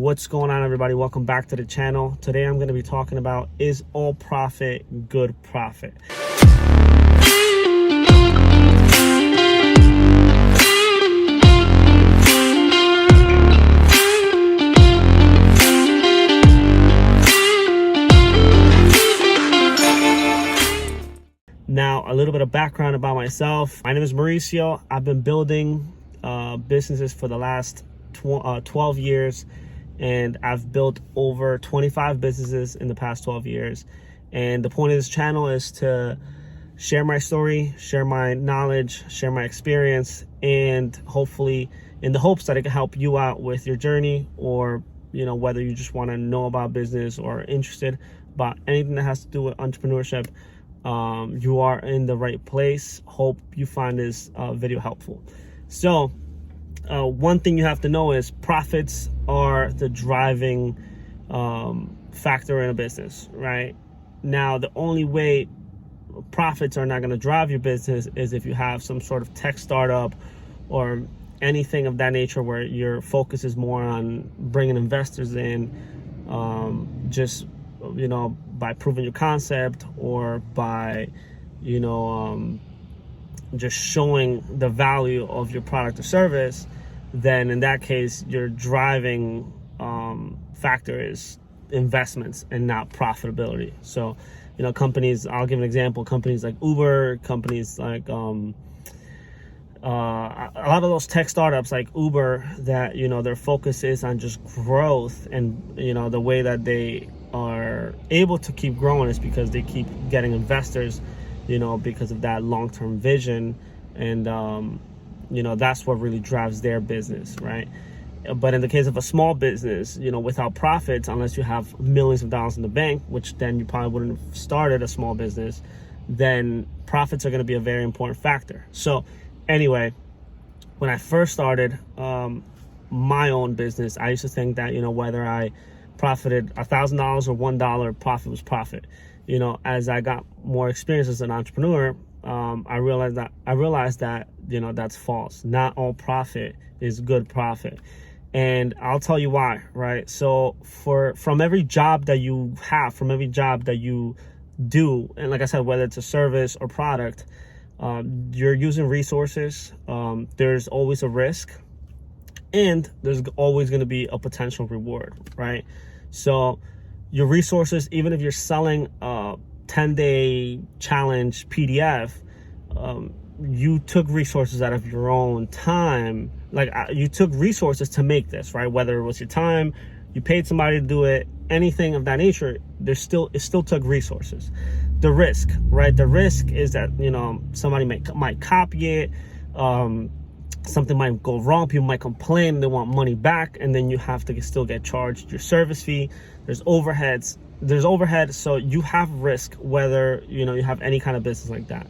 What's going on, everybody? Welcome back to the channel. Today I'm going to be talking about, is all profit good profit? Now, a little bit of background about myself. My name is Mauricio. I've been building businesses for the last 12 years. And I've built over 25 businesses in the past 12 years. And the point of this channel is to share my story, share my knowledge, share my experience, and hopefully in the hopes that it can help you out with your journey, or whether you just want to know about business or interested about anything that has to do with entrepreneurship, you are in the right place. Hope you find this video helpful. So one thing you have to know is profits are the driving factor in a business, right? Now, the only way profits are not going to drive your business is if you have some sort of tech startup or anything of that nature where your focus is more on bringing investors in, just by proving your concept, or by just showing the value of your product or service. Then in that case, your driving factor is investments and not profitability. So, companies, I'll give an example, companies like Uber, companies like a lot of those tech startups like Uber that, their focus is on just growth. And, the way that they are able to keep growing is because they keep getting investors, because of that long-term vision. And, that's what really drives their business, right? But in the case of a small business, without profits, unless you have millions of dollars in the bank, which then you probably wouldn't have started a small business, then profits are going to be a very important factor. So anyway, when I first started my own business, I used to think that, whether I profited $1,000 or $1, profit was profit. As I got more experience as an entrepreneur, I realized that that's false. Not all profit is good profit, and I'll tell you why. Right? So from every job that you have, from every job that you do, and like I said, whether it's a service or product, you're using resources. There's always a risk, and there's always going to be a potential reward. Right? So your resources, even if you're selling a 10-day challenge PDF, you took resources out of your own time. Like you took resources to make this, right? Whether it was your time, you paid somebody to do it, anything of that nature, it still took resources. The risk, right? The risk is that, somebody might copy it, something might go wrong, people might complain, they want money back, and then you have to still get charged your service fee. There's overhead, so you have risk whether you have any kind of business like that.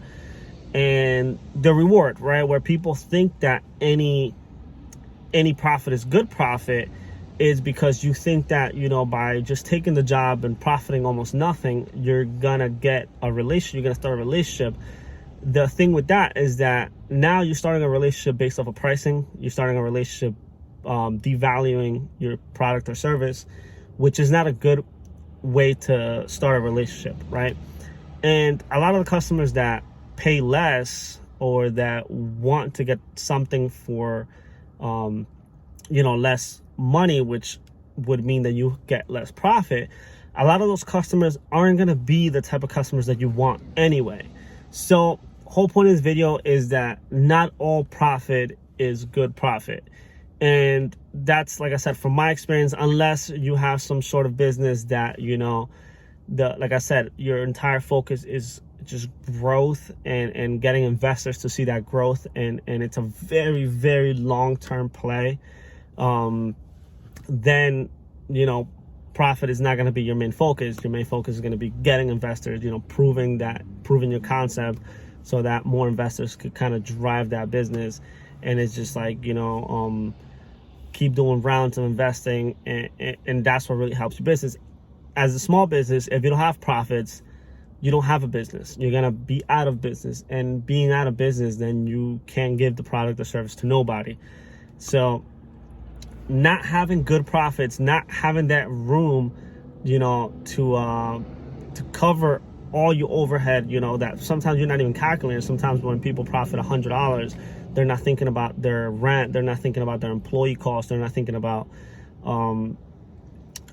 And the reward, right, where people think that any profit is good profit, is because you think that by just taking the job and profiting almost nothing, you're gonna get a relationship, you're gonna start a relationship. The thing with that is that now you're starting a relationship based off of pricing. You're starting a relationship devaluing your product or service, which is not a good way to start a relationship, right? And a lot of the customers that pay less, or that want to get something for less money, which would mean that you get less profit, a lot of those customers aren't going to be the type of customers that you want anyway. So whole point of this video is that not all profit is good profit. And that's, like I said, from my experience, unless you have some sort of business that, like I said, your entire focus is just growth and getting investors to see that growth. And it's a very, very long-term play. Then, profit is not going to be your main focus. Your main focus is going to be getting investors, proving your concept, so that more investors could kind of drive that business. And it's just like, keep doing rounds of investing, and that's what really helps your business. As a small business, if you don't have profits, you don't have a business. You're gonna be out of business, and being out of business, then you can't give the product or service to nobody. So not having good profits, not having that room, to cover all your overhead, that sometimes you're not even calculating. Sometimes when people profit $100, they're not thinking about their rent, they're not thinking about their employee costs, they're not thinking about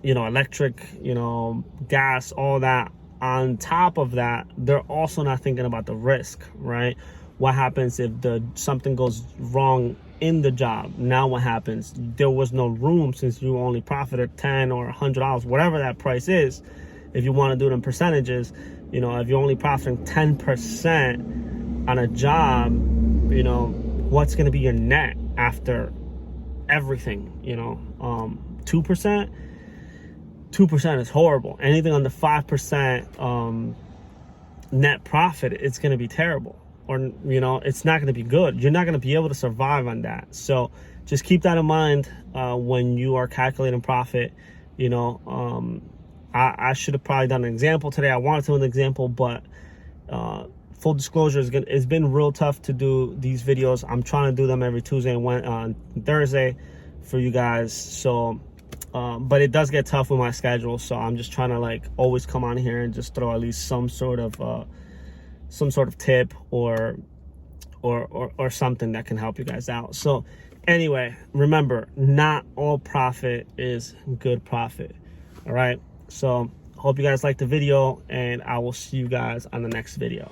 electric, gas, all that. On top of that, they're also not thinking about the risk, right? What happens if something goes wrong in the job? Now what happens? There was no room, since you only profited $10 or $100, whatever that price is. If you want to do it in percentages, if you're only profiting 10% on a job, what's going to be your net after everything? 2%? 2% is horrible. Anything under 5% net profit, it's going to be terrible. Or, it's not going to be good. You're not going to be able to survive on that. So just keep that in mind when you are calculating profit. I should have probably done an example today. I wanted to do an example, but full disclosure, it's been real tough to do these videos. I'm trying to do them every Tuesday and Thursday for you guys. So, but it does get tough with my schedule. So I'm just trying to always come on here and just throw at least some sort of tip or something that can help you guys out. So anyway, remember, not all profit is good profit. All right. So hope you guys liked the video, and I will see you guys on the next video.